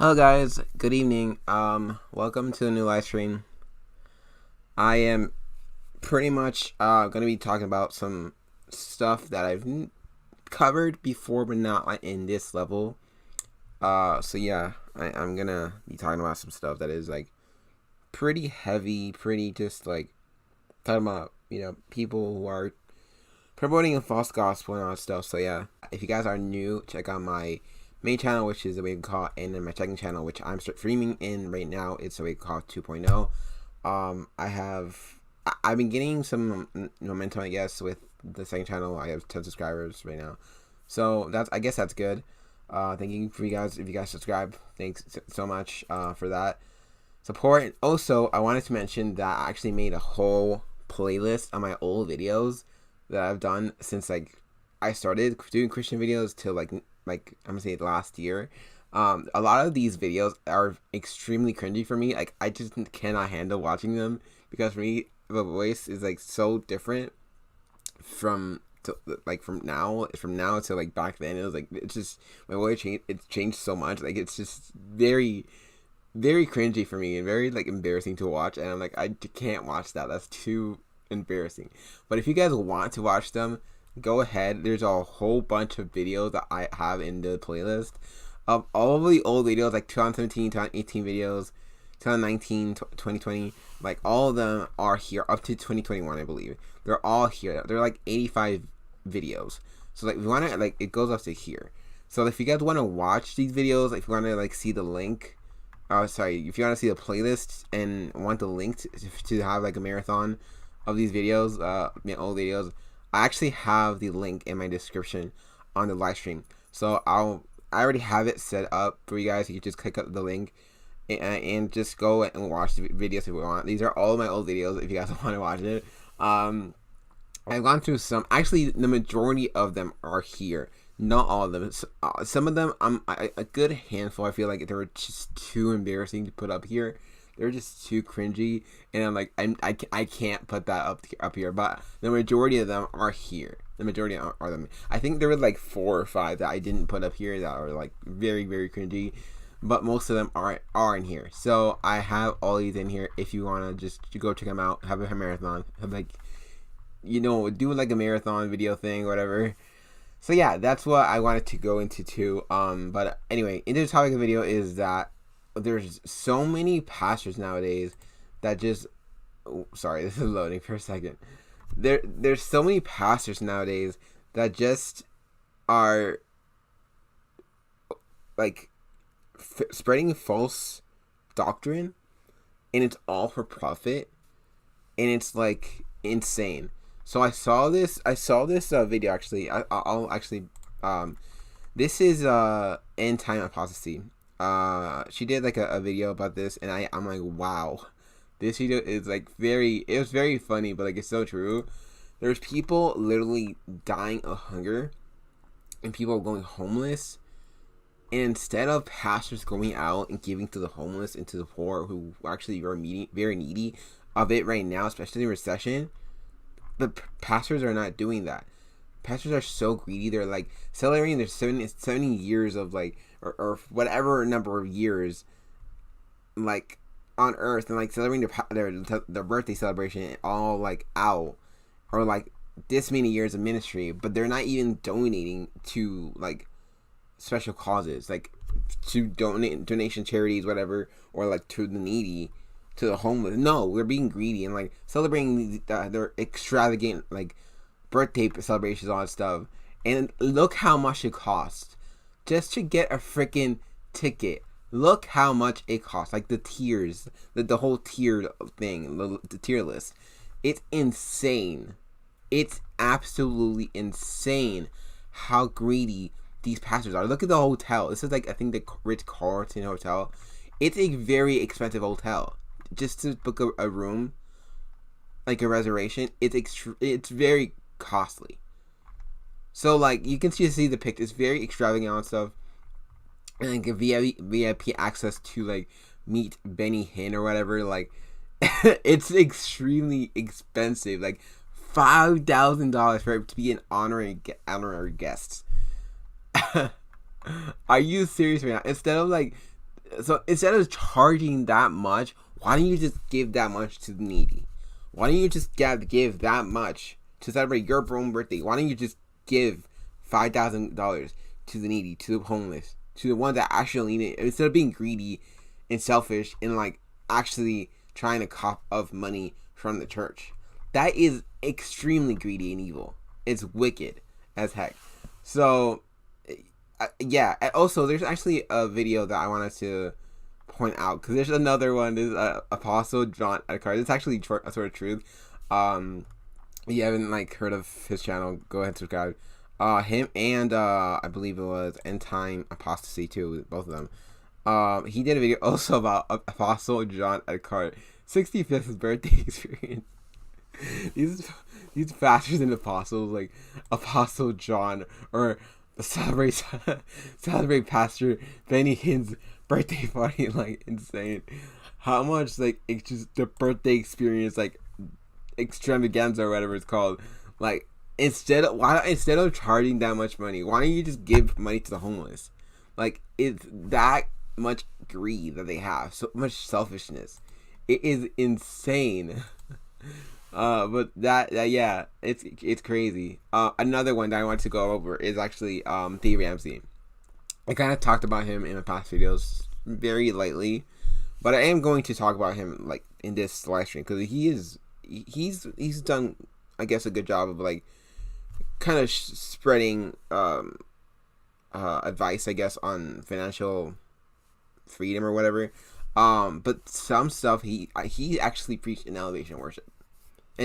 Hello guys, good evening. Welcome to the new live stream. I am pretty much gonna be talking about some stuff that I've covered before, but not like in this level. So yeah, I'm gonna be talking about some stuff that is like pretty heavy, pretty just like talking about people who are promoting a false gospel and all that stuff. So yeah, if you guys are new, check out my main channel, which is the way we call it, and then my second channel, which I'm streaming in right now. It's the way called 2.0. I've been getting some momentum, I guess, with the second channel. I have 10 subscribers right now, so I guess that's good. Thank you for you guys if you guys subscribe. Thanks so much for that support. And also, I wanted to mention that I actually made a whole playlist on my old videos that I've done since like I started doing Christian videos till like I'm gonna say last year. A lot of these videos are extremely cringy for me. Like I just cannot handle watching them because for me the voice is like so different from from now to like back then. It was like it's just my voice changed. It's changed so much. Like it's just very cringy for me and very like embarrassing to watch. And I'm like I can't watch that. That's too embarrassing. But if you guys want to watch them, go ahead. There's a whole bunch of videos that I have in the playlist of all of the old videos, like 2017, 2018 videos, 2019, 2020. Like all of them are here up to 2021, I believe. They're all here. They're like 85 videos. So like if you want to like it goes up to here. So if you guys want to watch these videos, if you want to like see the link, if you want to see the playlist and want the link to have like a marathon of these videos, old videos, I actually have the link in my description on the live stream. So I already have it set up for you guys. You can just click up the link and just go and watch the videos if you want. These are all of my old videos if you guys want to watch it. I've gone through some. Actually, the majority of them are here. Not all of them. Some of them, a good handful. I feel like they were just too embarrassing to put up here. They're just too cringy, and I'm like, I can't put that up here. But the majority of them are here. The majority are them. I think there were like 4 or 5 that I didn't put up here that are like very cringy, but most of them are in here. So I have all these in here. If you wanna just go check them out, have a marathon, have like do like a marathon video thing or whatever. So yeah, that's what I wanted to go into too. But anyway, into the topic of the video is that there's so many pastors nowadays that just sorry, this is loading for a second. There's so many pastors nowadays that just are like spreading false doctrine, and it's all for profit, and it's like insane. So I saw this video actually. I'll actually this is End Time Apostasy. She did like a video about this, and I'm like, wow, this video is like it was very funny, but like it's so true. There's people literally dying of hunger, and people going homeless, and instead of pastors going out and giving to the homeless and to the poor who actually are very needy of it right now, especially in recession, the pastors are not doing that. Pastors are so greedy. They're like celebrating their 70 years of like or whatever number of years like on earth, and like celebrating their birthday celebration all like out, or like this many years of ministry, but they're not even donating to like special causes, like to donation charities, whatever, or like to the needy, to the homeless. No, we're being greedy and like celebrating their extravagant like birthday celebrations, all that stuff. And look how much it costs just to get a freaking ticket. Look how much it costs. Like the tiers, the whole tier thing, the tier list. It's insane. It's absolutely insane how greedy these pastors are. Look at the hotel. This is like, I think, the Ritz-Carlton Hotel. It's a very expensive hotel. Just to book a room, like a reservation, it's very costly. So like you can see the pic. It's very extravagant and stuff, and like VIP access to like meet Benny Hinn or whatever. Like it's extremely expensive. Like $5,000 for it to be an honorary guest. Are you serious right now? Instead of like So instead of charging that much, why don't you just give that much to the needy? Why don't you just give that much to celebrate your own birthday? Why don't you just give $5,000 to the needy, to the homeless, to the ones that actually need it, instead of being greedy and selfish and like actually trying to cop of money from the church? That is extremely greedy and evil. It's wicked as heck. So yeah. And also, there's actually a video that I wanted to point out, because there's another one. Is Apostle John Eckhart. It's actually a sort of truth. If you haven't like heard of his channel, go ahead and subscribe. Him and I believe it was End Time Apostasy too, both of them. He did a video also about Apostle John Eckhart 65th birthday experience. these pastors and apostles like Apostle John or celebrate Pastor Benny Hinn's birthday party, like insane. How much like it's just the birthday experience, like extravaganza or whatever it's called. Like instead of charging that much money, why don't you just give money to the homeless? Like it's that much greed that they have, so much selfishness. It is insane. But that yeah, it's crazy. Another one that I want to go over is actually Dave Ramsey. I kind of talked about him in the past videos very lightly, but I am going to talk about him like in this live stream, because he's done, I guess, a good job of like kind of spreading advice, I guess, on financial freedom or whatever. But some stuff he actually preached in Elevation Worship.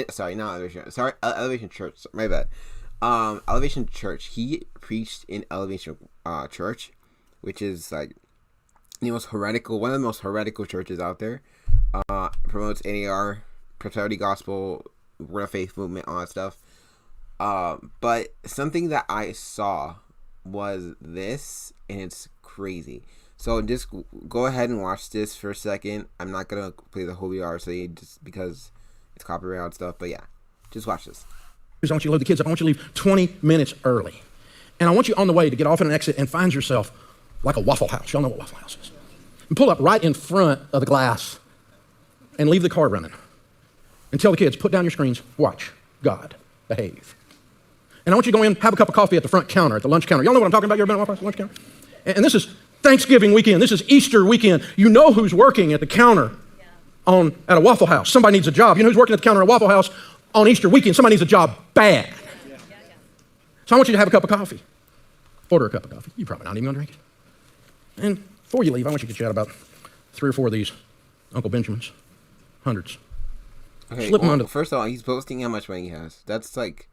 Sorry, not Elevation. Sorry, Elevation Church. My bad. Elevation Church. He preached in Elevation Church, which is like the most heretical, one of the most heretical churches out there. Promotes NAR, prosperity gospel, word of faith movement, all that stuff. But something that I saw was this, and it's crazy. So just go ahead and watch this for a second. I'm not gonna play the whole VRC just because it's copyright stuff, but yeah, just watch this. I want you to load the kids up. I want you to leave 20 minutes early. And I want you on the way to get off at an exit and find yourself like a Waffle House. Y'all know what Waffle House is. And pull up right in front of the glass and leave the car running. And tell the kids, put down your screens, watch God behave. And I want you to go in, have a cup of coffee at the front counter, at the lunch counter. Y'all know what I'm talking about? You ever been at Waffle House lunch counter? And this is Thanksgiving weekend. This is Easter weekend. You know who's working at the counter at a Waffle House. Somebody needs a job. You know who's working at the counter at a Waffle House on Easter weekend? Somebody needs a job bad. So I want you to have a cup of coffee. Order a cup of coffee. You're probably not even going to drink it. And before you leave, I want you to chat about 3 or 4 of these Uncle Benjamins. Hundreds. Okay, slip them under. First of all, he's boasting how much money he has. That's like,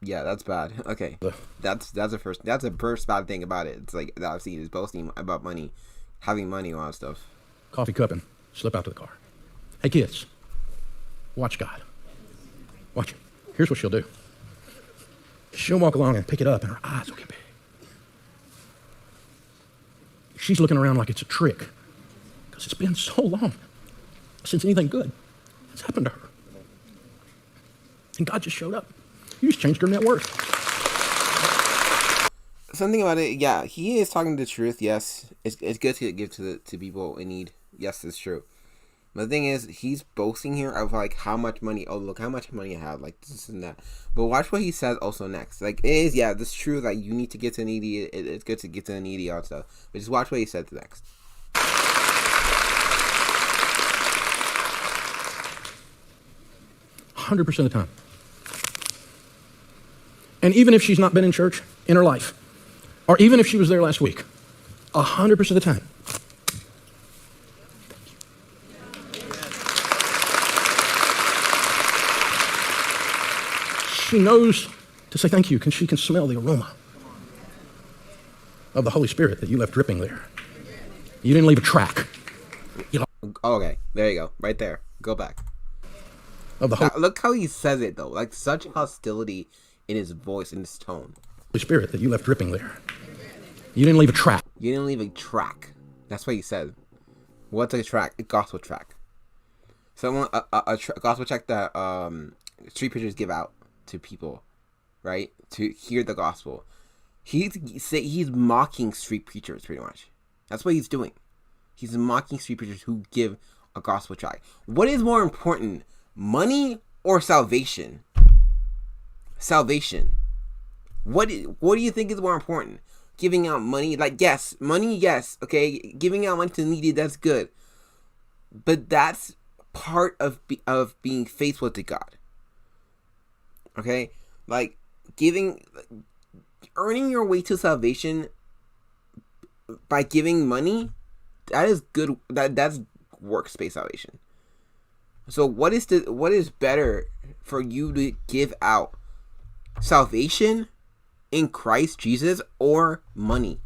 yeah, that's bad. Okay, that's the first bad thing about it. It's like that I've seen is boasting about money, having money, all that stuff. Coffee cup and slip out to the car. Hey kids, watch God. Watch him. Here's what she'll do. She'll walk along and pick it up, and her eyes will get big. She's looking around like it's a trick, because it's been so long since anything good has happened to her. And God just showed up. You just changed her net worth. Something about it, yeah, he is talking the truth. Yes, it's good to give to people in need. Yes, it's true. But the thing is, he's boasting here of like how much money. Oh, look how much money I have. Like this and that. But watch what he says also next. Like it is, yeah, this true. Like you need to get to the needy. It's good to get to the needy, all that stuff. But just watch what he said next. 100% of the time. And even if she's not been in church in her life, or even if she was there last week, 100% of the time, she knows to say thank you, because she can smell the aroma of the Holy Spirit that you left dripping there. You didn't leave a track. Okay, there you go. Right there. Go back. Of the Look how he says it, though. Like, such hostility in his voice, in his tone. Holy Spirit that you left dripping there. You didn't leave a track. You didn't leave a track. That's what he said. What's a track? A gospel track. Someone, a gospel track that street preachers give out to people, right? To hear the gospel. He's mocking street preachers, pretty much. That's what he's doing. He's mocking street preachers who give a gospel tract. What is more important, money or salvation? Salvation. What do you think is more important? Giving out money? Like, yes, money, yes, okay. Giving out money to the needy, that's good. But that's part of being faithful to God. Okay? Like, earning your way to salvation by giving money, that is good. That's works-based salvation. So what is better for you to give out? Salvation in Christ Jesus or money?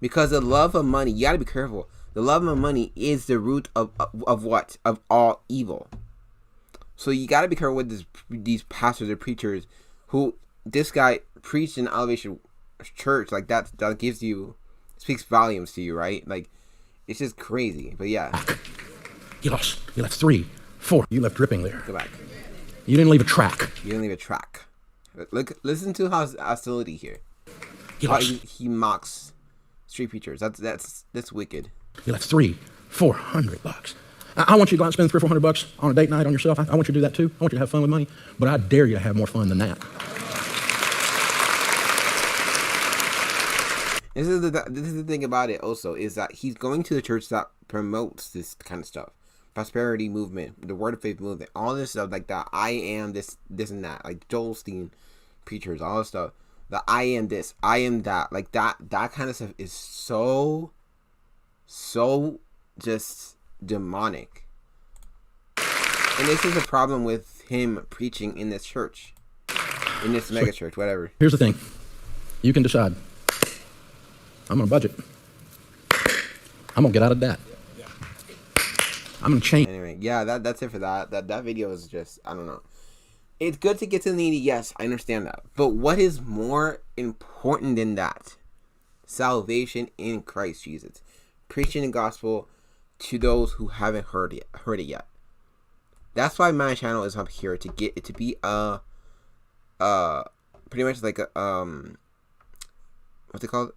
Because the love of money, you got to be careful. The love of money is the root of what? Of all evil. So you got to be careful with these pastors or preachers who, this guy preached in Elevation Church, like that speaks volumes to you, right? Like, it's just crazy. But yeah. You lost. You left 3, 4. You left dripping there. Go back. You didn't leave a track. You didn't leave a track. Listen to hostility here. He mocks street preachers. That's wicked. You left $300-400. I want you to go out and spend $300-400 on a date night on yourself. I want you to do that too. I want you to have fun with money. But I dare you to have more fun than that. This is the thing about it also, is that he's going to the church that promotes this kind of stuff. Prosperity movement, the word of faith movement, all this stuff like that. I am this and that. Like Joel Osteen preachers, all this stuff. The I am this, I am that. Like that kind of stuff is so just demonic. And this is a problem with him preaching in this church. In this mega church, whatever. Here's the thing. You can decide. I'm going to budget. I'm going to get out of debt. I'm going to change. Anyway, yeah, that's it for that. That video is just, I don't know. It's good to get to the needy, yes, I understand that. But what is more important than that? Salvation in Christ Jesus. Preaching the gospel to those who haven't heard it yet. That's why my channel is up here, to get it to be pretty much like a what's it called?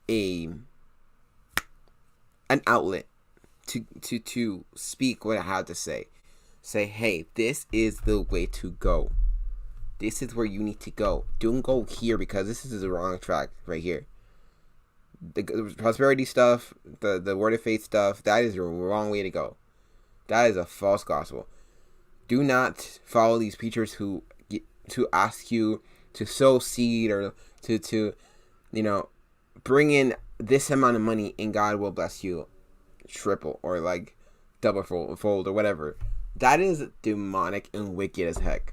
An outlet to speak what I have to say. Say, hey, this is the way to go. This is where you need to go. Don't go here, because this is the wrong track right here. The prosperity stuff, the word of faith stuff, that is the wrong way to go. That is a false gospel. Do not follow these preachers who ask you to sow seed or to bring in this amount of money and God will bless you triple or like double fold or whatever. That is demonic and wicked as heck.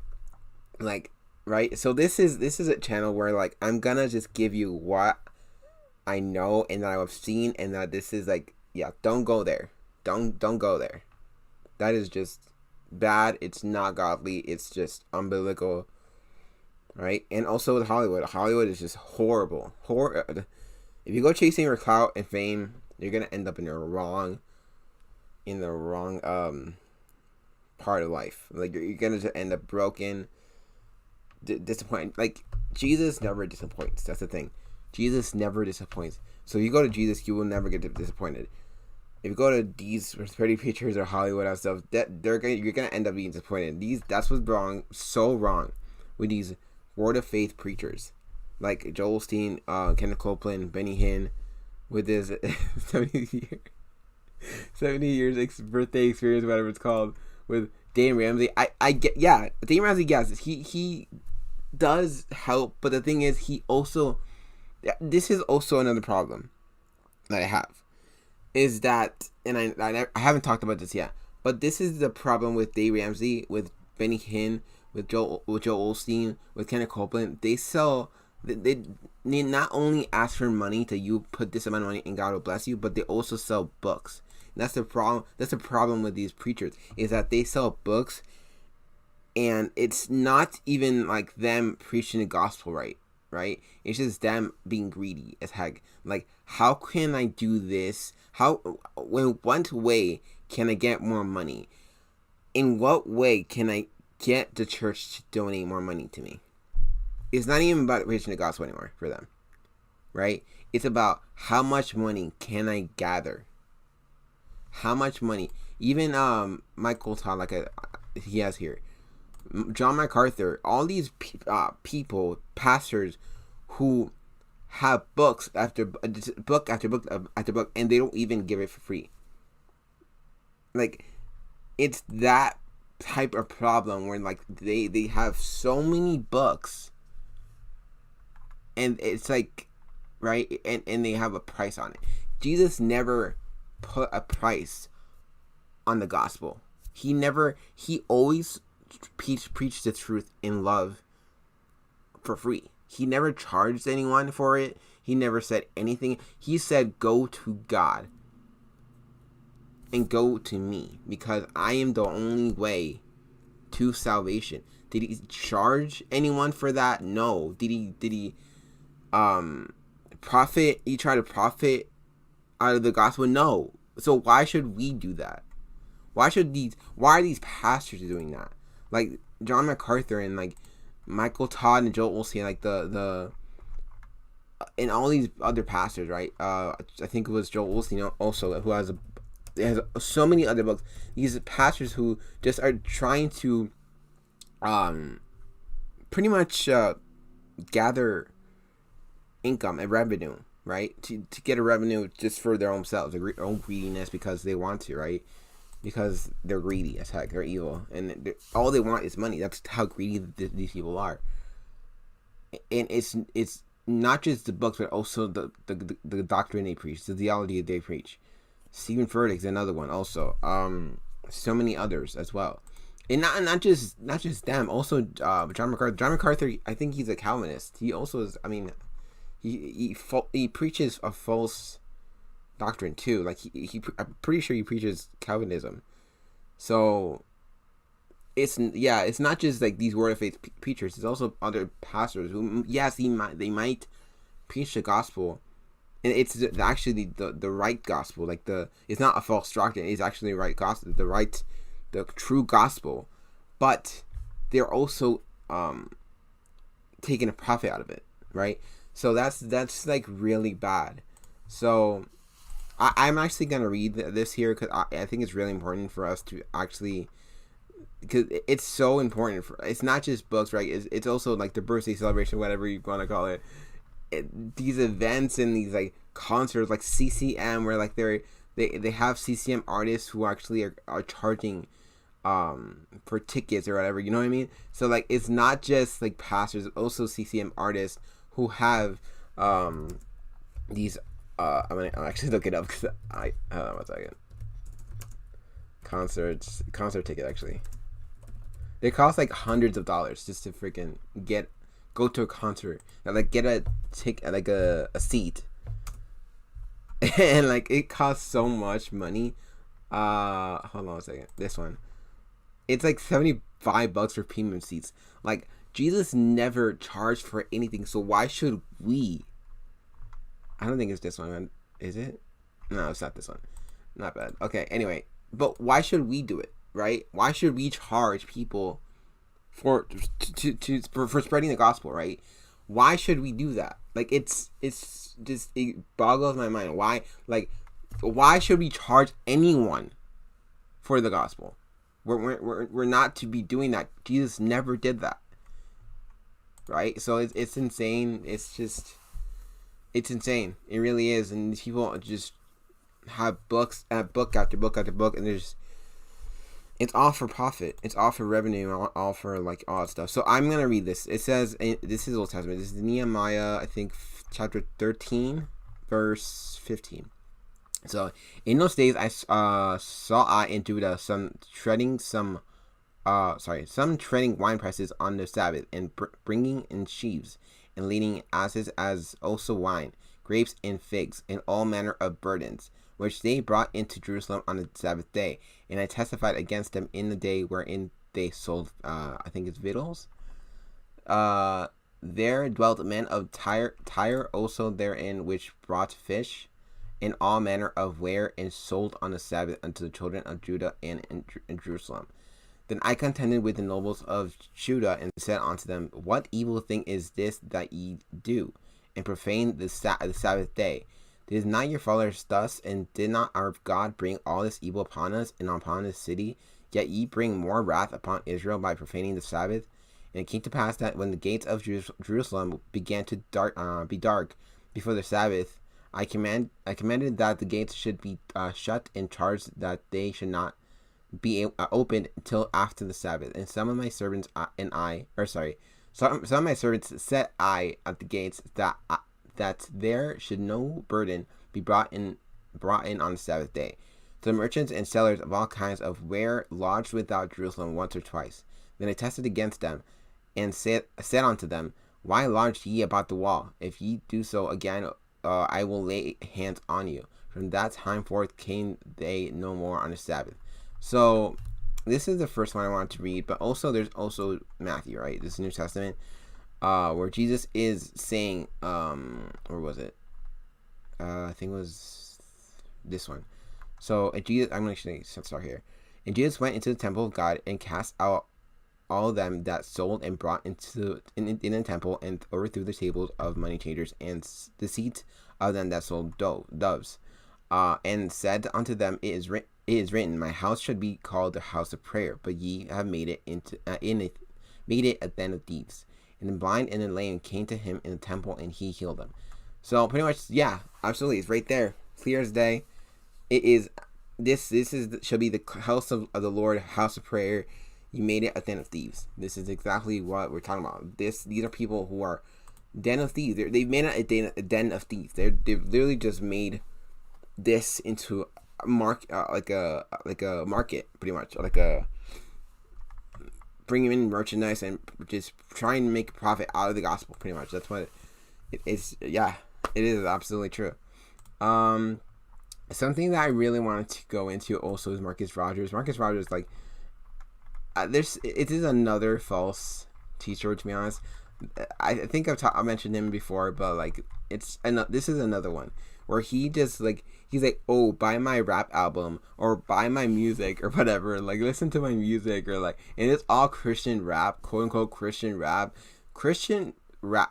Like, right? So this is a channel where like I'm gonna just give you what I know and that I've seen, and that this is like, yeah, don't go there. Don't go there. That is just bad. It's not godly. It's just unbiblical. Right? And also with Hollywood is just horrible. If you go chasing your clout and fame, you're gonna end up in the wrong part of life. Like you're gonna just end up broken, disappointed. Like Jesus never disappoints. That's the thing. Jesus never disappoints. So if you go to Jesus, you will never get disappointed. If you go to these prosperity preachers or Hollywood and stuff, you're gonna end up being disappointed. That's what's wrong, so wrong with these word of faith preachers, like Joel Osteen, Kenneth Copeland, Benny Hinn, with his 70 years birthday experience, whatever it's called, with Dave Ramsey. I get, yeah, Dave Ramsey, yes, he does help, but the thing is, this is also another problem that I have, is that, and I haven't talked about this yet, but this is the problem with Dave Ramsey, with Benny Hinn, with Joel Osteen, with Kenneth Copeland. They not only ask for money to you put this amount of money and God will bless you, but they also sell books. And that's the problem. That's the problem with these preachers, is that they sell books, and it's not even like them preaching the gospel right? It's just them being greedy as heck. Like, how can I do this? What way can I get more money? In what way can I get the church to donate more money to me? It's not even about preaching the gospel anymore for them, right? It's about how much money can I gather. How much money? Even Michael Todd, he has here, John MacArthur, all these people, pastors, who have books after book after book after book, and they don't even give it for free. Like, it's that type of problem where like they have so many books, and it's like, right, and they have a price on it. Jesus never put a price on the gospel. He always preached the truth in love for free. He never charged anyone for it. He never said anything. He said, go to God and go to me, because I am the only way to salvation. Did he charge anyone for that? No. Did he profit? He tried to profit out of the gospel? No. So why should we do that? Why are these pastors doing that? Like John MacArthur and like Michael Todd and Joel Osteen, like the and all these other pastors, right? I think it was Joel Osteen also, who has so many other books. These pastors who just are trying to pretty much gather income and revenue, right? To get a revenue just for their own selves, their own greediness, because they want to, right? Because they're greedy as heck, they're evil, and all they want is money. That's how greedy these people are. And it's not just the books, but also the doctrine they preach, the theology they preach. Stephen Furtick's another one also. So many others as well, and not just them. Also, John MacArthur. John MacArthur, I think he's a Calvinist. He also is. I mean, he preaches a false doctrine too. Like I'm pretty sure he preaches Calvinism. So it's not just like these word of faith preachers. It's also other pastors who, yes, they might preach the gospel, and it's actually the right gospel. Like it's not a false doctrine. It's actually the right gospel, the true gospel. But they're also taking a profit out of it, right? So that's like really bad. So I'm actually going to read this here, because I think it's really important for us to actually, because it's so important. It's not just books, right? It's also like the birthday celebration, whatever you want to call it. These events and these like concerts, like CCM, where like they have CCM artists who actually are charging for tickets or whatever, you know what I mean? So like it's not just like pastors, it's also CCM artists who have these I'm actually look it up, because I hold on 1 second. Concert ticket, actually, they cost like hundreds of dollars just to freaking go to a concert, like get a ticket, like a seat, and like it costs so much money. Hold on a second. This one, it's like $75 for premium seats. Like Jesus never charged for anything, so why should we? I don't think it's this one, man. Is it? No, it's not this one. Not bad. Okay, anyway. But why should we do it, right? Why should we charge people for spreading the gospel, right? Why should we do that? Like, it's just, it boggles my mind. Why should we charge anyone for the gospel? We're not to be doing that. Jesus never did that, right? So it's insane. It's insane. It really is. And these people just have book after book after book, and it's all for profit. It's all for revenue, all for like all that stuff. So I'm gonna read this. It says, this is Old Testament. This is Nehemiah, I think, chapter 13, verse 15. So in those days, I saw in Judah some treading wine presses on the Sabbath, and bringing in sheaves, and leading asses, as also wine, grapes, and figs, and all manner of burdens, which they brought into Jerusalem on the Sabbath day. And I testified against them in the day wherein they sold, I think it's victuals. There dwelt men of Tyre also therein, which brought fish, and all manner of ware, and sold on the Sabbath unto the children of Judah and in Jerusalem. Then I contended with the nobles of Judah, and said unto them, What evil thing is this that ye do? and profaned the Sabbath day. Did not your fathers thus, and did not our God bring all this evil upon us and upon this city? Yet ye bring more wrath upon Israel by profaning the Sabbath. And it came to pass that when the gates of Jerusalem began to be dark before the Sabbath, I commanded that the gates should be shut, and charged that they should not be opened till after the Sabbath. And some of my servants some of my servants set at the gates that there should no burden be brought in on the Sabbath day. The merchants and sellers of all kinds of ware lodged without Jerusalem once or twice. Then I tested against them, and said unto them, Why lodge ye about the wall? If ye do so again, I will lay hands on you. From that time forth came they no more on the Sabbath. So this is the first one I wanted to read, but also there's also Matthew, right? This is New Testament, where Jesus is saying, where was it? I think it was this one. So Jesus, I'm going to start here. And Jesus went into the temple of God and cast out all them that sold and brought into in the temple, and overthrew the tables of money changers and the seats of them that sold doves, and said unto them, It is written, My house should be called the house of prayer, but ye have made it a den of thieves. And the blind and the lame came to him in the temple, and he healed them. So pretty much, yeah, absolutely, it's right there, clear as day. It is should be the house of the Lord, house of prayer. You made it a den of thieves. This is exactly what we're talking about. These are people who are den of thieves. They've made it a den of thieves. They've literally just made this into a like a market, pretty much, like a bringing in merchandise and just trying to make a profit out of the gospel. Pretty much, that's what it is. Yeah, it is absolutely true. Something that I really wanted to go into also is Marcus Rogers. Marcus Rogers, like, it is another false teacher, to be honest. I think I mentioned him before, but like this is another one where he's like, oh, buy my rap album or buy my music or whatever, like listen to my music, or like, and it's all Christian rap, quote unquote Christian rap.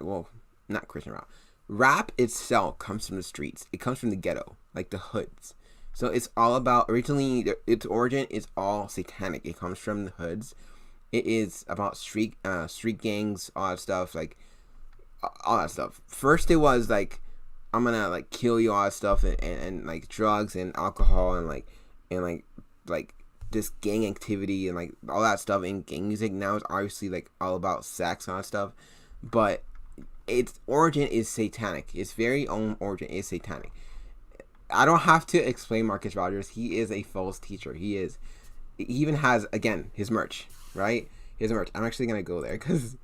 Well, not Christian rap. Rap itself comes from the streets. It comes from the ghetto, like the hoods. So it's all about, originally, its origin is all satanic. It comes from the hoods. It is about street gangs, all that stuff, like all that stuff. First, it was like, I'm gonna like kill you, all that stuff, and like drugs and alcohol and like this gang activity and like all that stuff in gang music. Now it's obviously like all about sex and all that stuff, but its origin is satanic. Its very own origin is satanic. I don't have to explain Marcus Rogers. He is a false teacher. He even has, again, his merch, right? His merch. I'm actually going to go there because,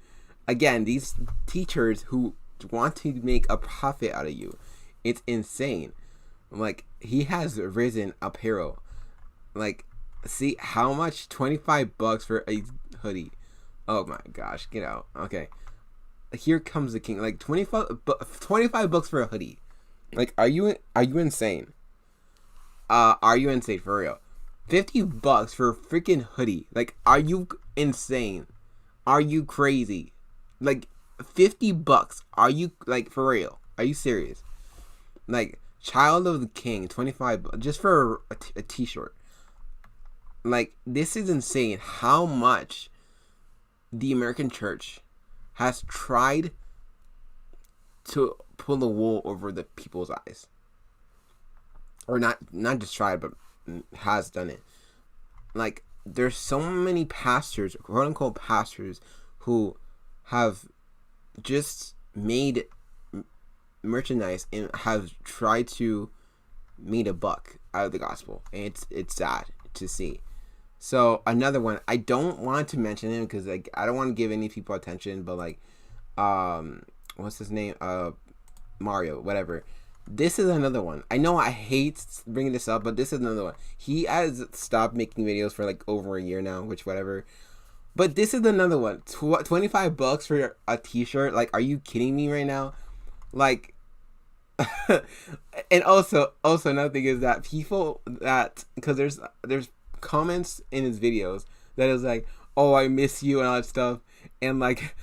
again, these teachers who want to make a profit out of you, it's insane. Like, he has Risen apparel. Like, see how much? $25 for a hoodie. Oh my gosh, get out. Okay. Here comes the king. Like, $25 for a hoodie. Like, are you insane? Are you insane for real? $50 for a freaking hoodie. Like, are you insane? Are you crazy? Like, $50. Are you, like, for real? Are you serious? Like, Child of the King, $25 just for a t-shirt. Like, this is insane. How much the American church has tried to pull the wool over the people's eyes, or not just tried, but has done it. Like, there's so many pastors, quote unquote pastors, who have just made merchandise and have tried to make a buck out of the gospel, and it's sad to see. So another one, I don't want to mention him because like I don't want to give any people attention, but like what's his name, Mario, whatever. This is another one. I know I hate bringing this up, but this is another one. He has stopped making videos for like over a year now, which whatever. But this is another one. $25 for a t-shirt. Like, are you kidding me right now? Like, and also another thing is that people that, because there's comments in his videos that is like, oh, I miss you and all that stuff, and like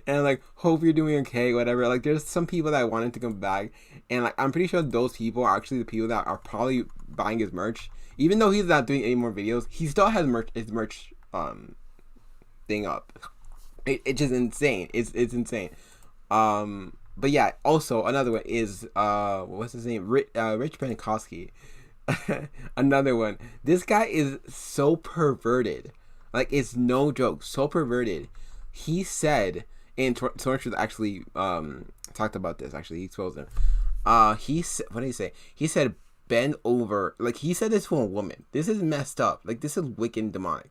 and like hope you're doing okay, whatever. Like there's some people that wanted to come back, and like I'm pretty sure those people are actually the people that are probably buying his merch. Even though he's not doing any more videos, he still has his merch thing up. It's just insane. It's insane. But yeah, also another one is what's his name? Rich Pankowski. Another one. This guy is so perverted. Like it's no joke. So perverted. He said, and Torch actually talked about this. Actually, he exposed him. He said, what did he say? He said, bend over. Like he said this to a woman. This is messed up. Like this is wicked and demonic.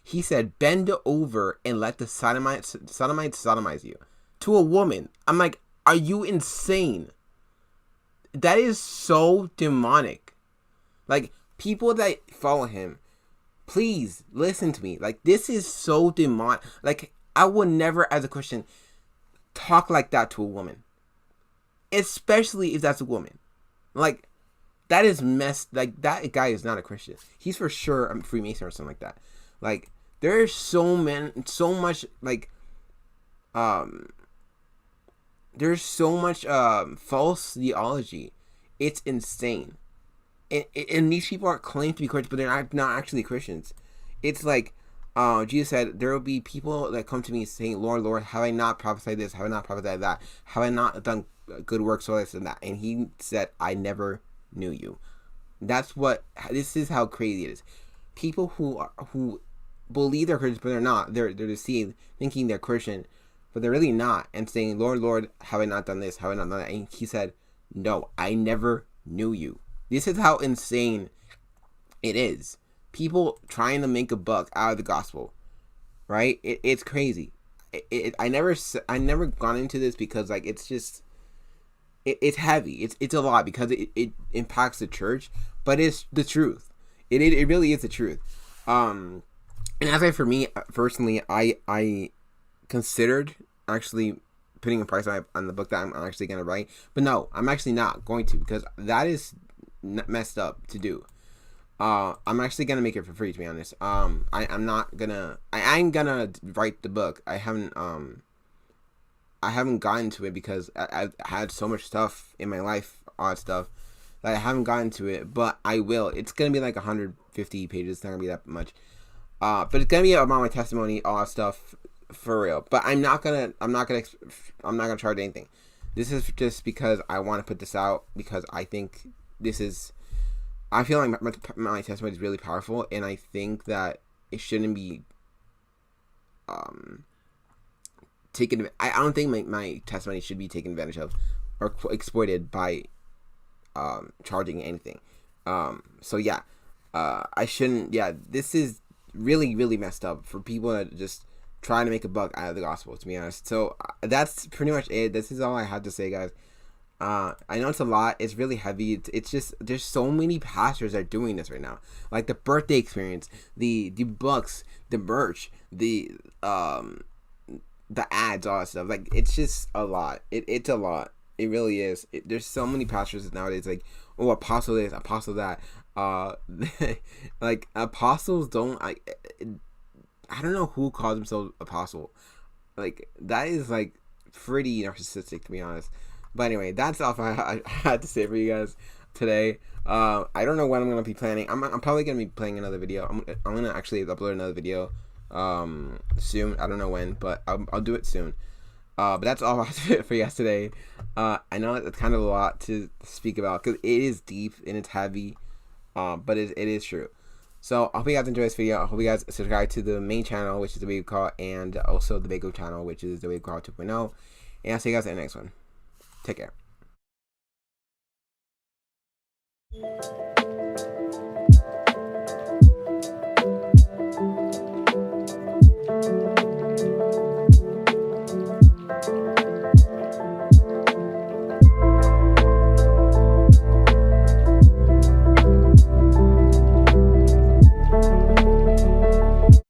He said, bend over and let the sodomites sodomize you. To a woman. I'm like, are you insane? That is so demonic. Like, people that follow him, please listen to me. Like, this is so demonic. Like, I would never, as a Christian, talk like that to a woman. Especially if that's a woman. Like, that is messed. Like, that guy is not a Christian. He's for sure a Freemason or something like that. Like, there's so much, like, there's so much false theology. It's insane. And these people are claiming to be Christians, but they're not actually Christians. It's like Jesus said, there will be people that come to me saying, Lord, Lord, have I not prophesied this? Have I not prophesied that? Have I not done good works, or this and that? And he said, I never knew you. This is how crazy it is. People who believe they're Christians, but they're not. They're deceived, thinking they're Christian, but they're really not, and saying, Lord, Lord, have I not done this? Have I not done that? And he said, no, I never knew you. This is how insane it is. People trying to make a buck out of the gospel, right? It's crazy. I never gone into this because like it's just it's heavy. It's a lot because it impacts the church, but it's the truth. It really is the truth. And for me personally, I considered actually putting a price on the book that I'm actually going to write, but no, I'm actually not going to, because that is messed up to do. I'm actually going to make it for free, to be honest. I'm gonna write the book. I haven't gotten to it because I've had so much stuff in my life, odd stuff, that I haven't gotten to it, but I will. It's going to be like 150 pages. It's not going to be that much. But it's going to be about my testimony, all that stuff, for real. But I'm not gonna charge anything. This is just because I want to put this out, because I think I feel like my testimony is really powerful, and I think that it shouldn't be taken. I don't think my testimony should be taken advantage of or exploited by charging anything. So yeah, I shouldn't. Yeah, this is really, really messed up for people that just trying to make a buck out of the gospel, to be honest. So that's pretty much it. This is all I had to say, guys. I know it's a lot. It's really heavy. It's just, there's so many pastors that are doing this right now. Like the birthday experience, the books, the merch, the ads, all that stuff. Like, it's just a lot. It's a lot. It really is. There's so many pastors nowadays. Like, oh, apostle this, apostle that. Like, apostles don't. I don't know who calls themselves apostle. Like, that is like pretty narcissistic, to be honest. But anyway, that's all I had to say for you guys today. I don't know when I'm gonna be planning. I'm probably gonna be playing another video. I'm gonna actually upload another video soon. I don't know when, but I'll do it soon. But that's all I have to do for you guys today. I know it's kind of a lot to speak about because it is deep and it's heavy, but it is true. So I hope you guys enjoy this video. I hope you guys subscribe to the main channel, which is the Wave Call, and also the Bago channel, which is the Wave Call 2.0. And I'll see you guys in the next one. Take care.